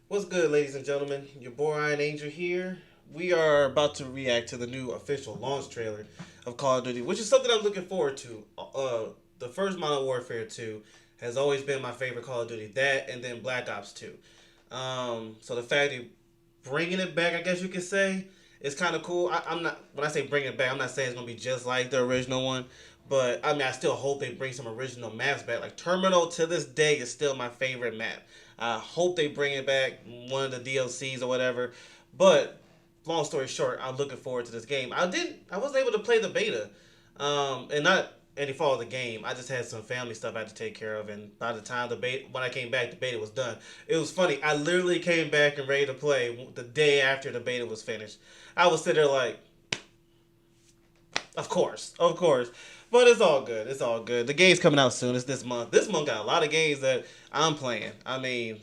What's good, ladies and gentlemen? Your boy IronAngel here. We are about to react to the new official launch trailer of Call of Duty, which is something I'm looking forward to. The first Modern Warfare 2 has always been my favorite Call of Duty. That and then Black Ops 2. So the fact that bringing it back, I guess you could say, is kind of cool. I'm not when I say bring it back, I'm not saying it's gonna be just like the original one, but I mean I still hope they bring some original maps back. Like Terminal to this day is still my favorite map. I hope they bring it back, one of the DLCs or whatever. But long story short, I'm looking forward to this game. I wasn't able to play the beta, and not any fault of the game. I just had some family stuff I had to take care of, and by the time when I came back, the beta was done. It was funny. I literally came back and ready to play the day after the beta was finished. I was sitting there like, of course. But it's all good. It's all good. The game's coming out soon. It's this month. This month got a lot of games that I'm playing. I mean,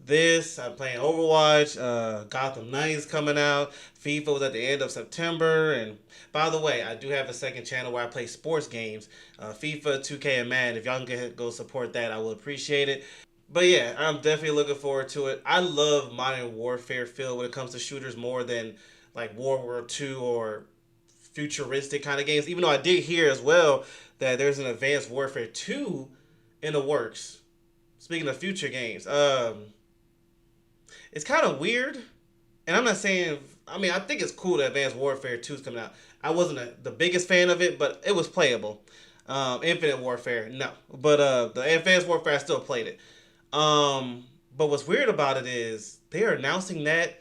I'm playing Overwatch. Gotham Knights coming out. FIFA was at the end of September. And by the way, I do have a second channel where I play sports games. FIFA, 2K, and Madden. If y'all can go support that, I will appreciate it. But yeah, I'm definitely looking forward to it. I love Modern Warfare feel when it comes to shooters more than like World War II or futuristic kind of games, even though I did hear as well that there's an Advanced Warfare 2 in the works. Speaking of future games, it's kind of weird, and I'm not saying, I mean, I think it's cool that Advanced Warfare 2 is coming out. I wasn't the biggest fan of it, but it was playable. Infinite Warfare, no. But the Advanced Warfare, I still played it. But what's weird about it is they're announcing that,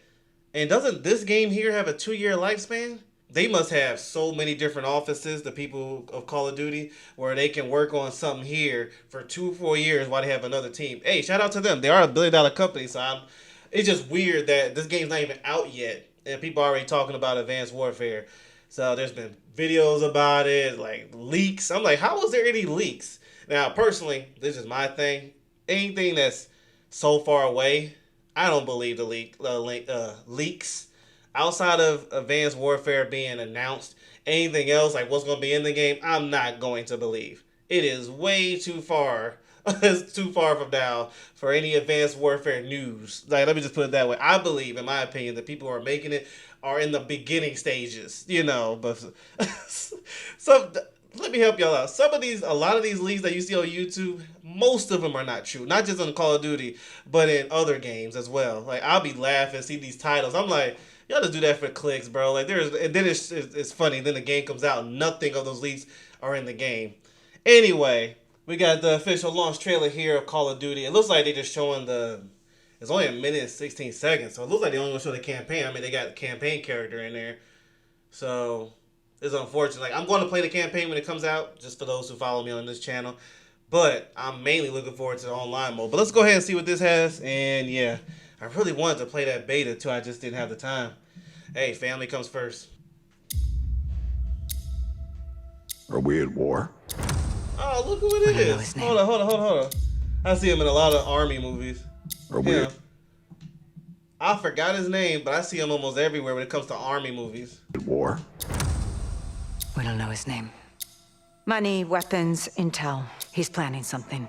and doesn't this game here have a 2-year lifespan? They must have so many different offices, the people of Call of Duty, where they can work on something here for 2-4 years while they have another team. Hey, shout out to them. They are a billion-dollar company, so it's just weird that this game's not even out yet, and people are already talking about Advanced Warfare. So there's been videos about it, like leaks. I'm like, how was there any leaks? Now, personally, this is my thing. Anything that's so far away, I don't believe the leaks. Outside of Advanced Warfare being announced, anything else, like what's going to be in the game, I'm not going to believe. It is way too far. It's too far from now for any Advanced Warfare news. Like, let me just put it that way. I believe, in my opinion, that people who are making it are in the beginning stages, but so let me help y'all out. A lot of these leaks that you see on YouTube, most of them are not true. Not just on Call of Duty, but in other games as well. Like, I'll be laughing, see these titles. I'm like, y'all just do that for clicks, bro. Like, and then it's funny. Then the game comes out, and nothing of those leaks are in the game. Anyway, we got the official launch trailer here of Call of Duty. It looks like they're just showing it's only 1 minute and 16 seconds, so it looks like they only going to show the campaign. I mean, they got the campaign character in there. So, it's unfortunate. Like, I'm going to play the campaign when it comes out, just for those who follow me on this channel. But I'm mainly looking forward to the online mode. But let's go ahead and see what this has. And yeah, I really wanted to play that beta too. I just didn't have the time. Hey, family comes first. Are we at war? Oh, look who it is. Hold on. I see him in a lot of army movies. Are we I forgot his name, but I see him almost everywhere when it comes to army movies. at war? We don't know his name. Money, weapons, intel. He's planning something.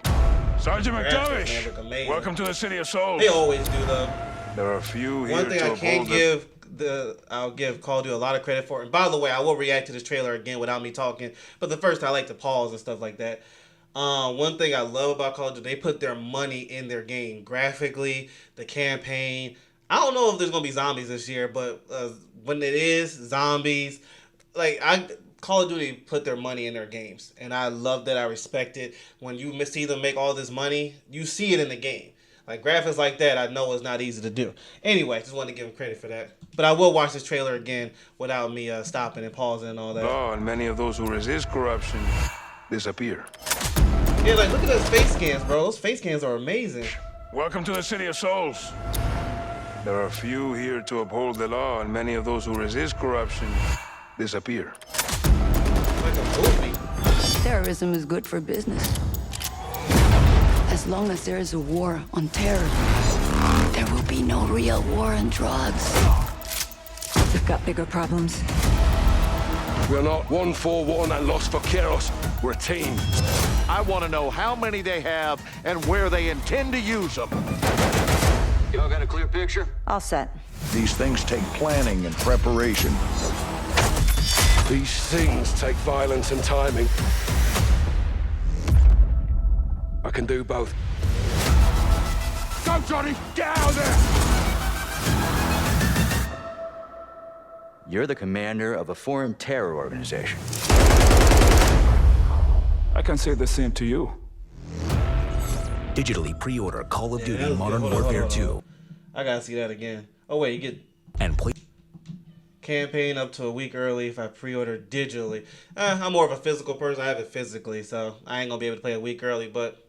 Sergeant Graphics, McTavish, man, look amazing. welcome to the City of Souls. They always do though. There are a few here One thing to I can't uphold I'll give Call of Duty a lot of credit for. And by the way, I will react to this trailer again without me talking. But the first, I like to pause and stuff like that. One thing I love about Call of Duty, they put their money in their game. Graphically, the campaign. I don't know if there's going to be zombies this year, but when it is, zombies. Call of Duty put their money in their games. And I love that. I respect it. When you see them make all this money, you see it in the game. Like, graphics like that, I know is not easy to do. Anyway, just wanted to give them credit for that. But I will watch this trailer again without me stopping and pausing and all that. law, and many of those who resist corruption disappear. Yeah, like, look at those face scans, bro. Those face scans are amazing. Welcome to the City of Souls. There are a few here to uphold the law, and many of those who resist corruption disappear. Like a movie. Terrorism is good for business. As long as there is a war on terror, there will be no real war on drugs. We've got bigger problems. We're not 141 and lost for chaos. We're a team. I want to know how many they have and where they intend to use them. Y'all got a clear clear picture? All set. These things take planning and preparation. These things take violence and timing. I can do both. Go, Johnny! Get out of there! You're the commander of a foreign terror organization. I can say the same to you. Digitally pre-order Call of Duty that was Modern good. Hold on, Warfare hold on, 2 hold on. I gotta see that again. Oh wait, you get and play. campaign up to a week early if I pre-order digitally. I'm more of a physical person. I have it physically, so I ain't gonna be able to play a week early, but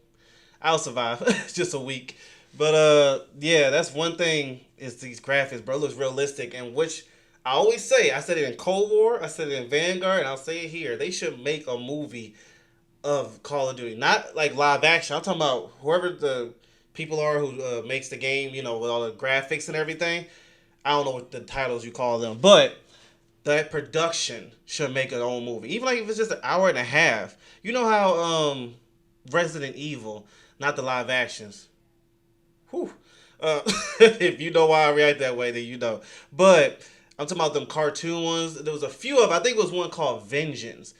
I'll survive. It's just a week. But yeah, that's one thing is these graphics, bro. It looks realistic, and which I always say, I said it in Cold War, I said it in Vanguard, and I'll say it here. They should make a movie of Call of Duty, not like live action. I'm talking about whoever the people are who makes the game, you know, with all the graphics and everything. I don't know what the titles you call them, but that production should make an own movie. Even like if it's just an hour and a half. You know how Resident Evil, not the live actions. Whew. If you know why I react that way, then you know. But I'm talking about them cartoon ones. There was a few of, I think it was one called Vengeance.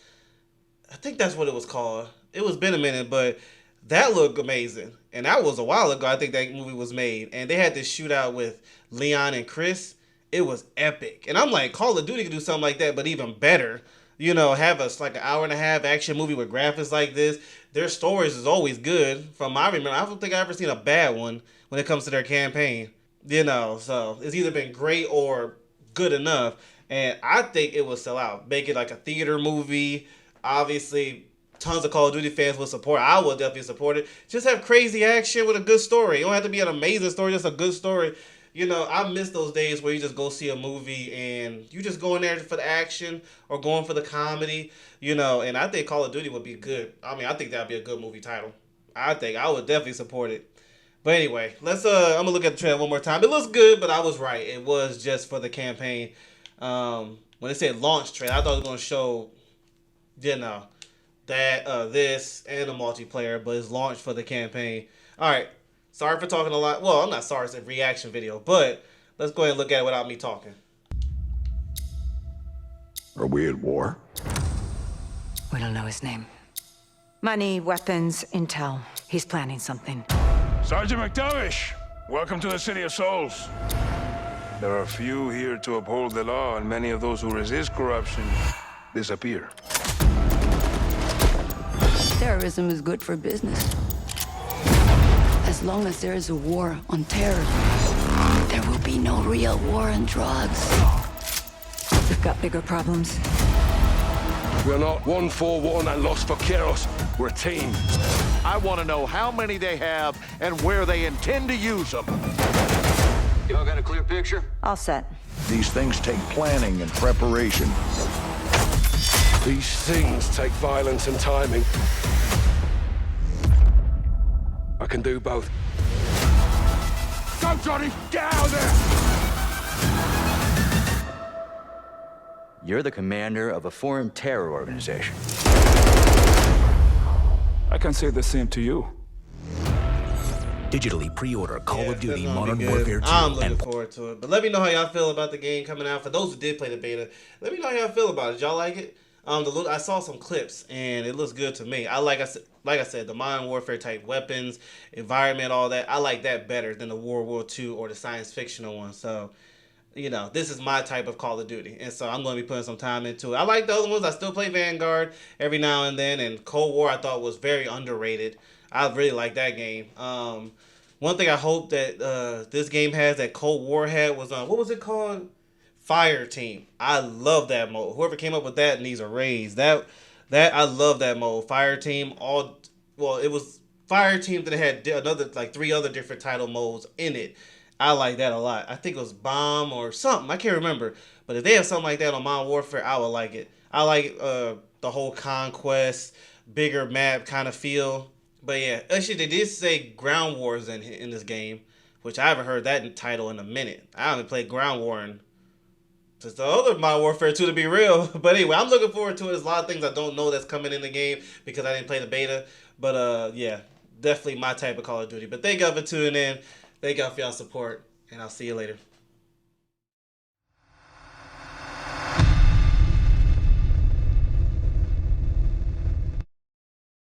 I think that's what it was called. It was been a minute, but that looked amazing. And that was a while ago, I think that movie was made. And they had this shootout with Leon and Chris. It was epic. And I'm like, Call of Duty could do something like that, but even better. You know, have us like an hour and a half action movie with graphics like this. Their stories is always good. From my remember, I don't think I've ever seen a bad one when it comes to their campaign. You know, so it's either been great or good enough. And I think it will sell out. Make it like a theater movie. Obviously, tons of Call of Duty fans will support it. I will definitely support it. Just have crazy action with a good story. It don't have to be an amazing story, just a good story. You know, I miss those days where you just go see a movie and you just go in there for the action or going for the comedy, you know, and I think Call of Duty would be good. I mean, I think that would be a good movie title. I think I would definitely support it. But anyway, let's I'm gonna look at the trailer one more time. It looks good, but I was right. It was just for the campaign. When they said launch trailer, I thought it was gonna show, you know, that this and the multiplayer, but it's launched for the campaign. All right. Sorry for talking a lot. Well, I'm not sorry. It's a reaction video, but let's go ahead and look at it without me talking. Are we at war? We don't know his name. Money, weapons, intel. He's planning something. Sergeant McTavish, welcome to the City of Souls. There are few here to uphold the law, and many of those who resist corruption disappear. Terrorism is good for business. As long as there is a war on terror, there will be no real war on drugs. We've got bigger problems. We're not 141 and lost for Keros. We're a team. I want to know how many they have and where they intend to use them. Y'all got a clear picture? All set. These things take planning and preparation. These things take violence and timing. I can do both. Go, Johnny! Get out of there! You're the commander of a foreign terror organization. I can say the same to you. Digitally pre-order Call of Duty that's gonna Modern be good. Warfare 2 I'm looking and forward to it. But let me know how y'all feel about the game coming out. For those who did play the beta, let me know how y'all feel about it. Y'all like it? I saw some clips and it looks good to me. Like I said, the modern warfare type weapons, environment, all that. I like that better than the World War II or the science fictional one. So, you know, this is my type of Call of Duty, and so I'm going to be putting some time into it. I like the other ones. I still play Vanguard every now and then, and Cold War I thought was very underrated. I really like that game. One thing I hope that this game has that Cold War had was what was it called? Fire Team. I love that mode. Whoever came up with that needs a raise. That I love that mode. Fire Team. It was Fire Team that had another like 3 other different title modes in it. I like that a lot. I think it was Bomb or something. I can't remember. But if they have something like that on Modern Warfare, I would like it. I like the whole conquest, bigger map kind of feel. But yeah, actually they did say Ground Wars in this game, which I haven't heard that title in a minute. I haven't played Ground War since the other Modern Warfare 2, to be real. But anyway, I'm looking forward to it. There's a lot of things I don't know that's coming in the game because I didn't play the beta. But yeah, definitely my type of Call of Duty. But thank y'all for tuning in. Thank y'all for y'all support. and I'll see you later.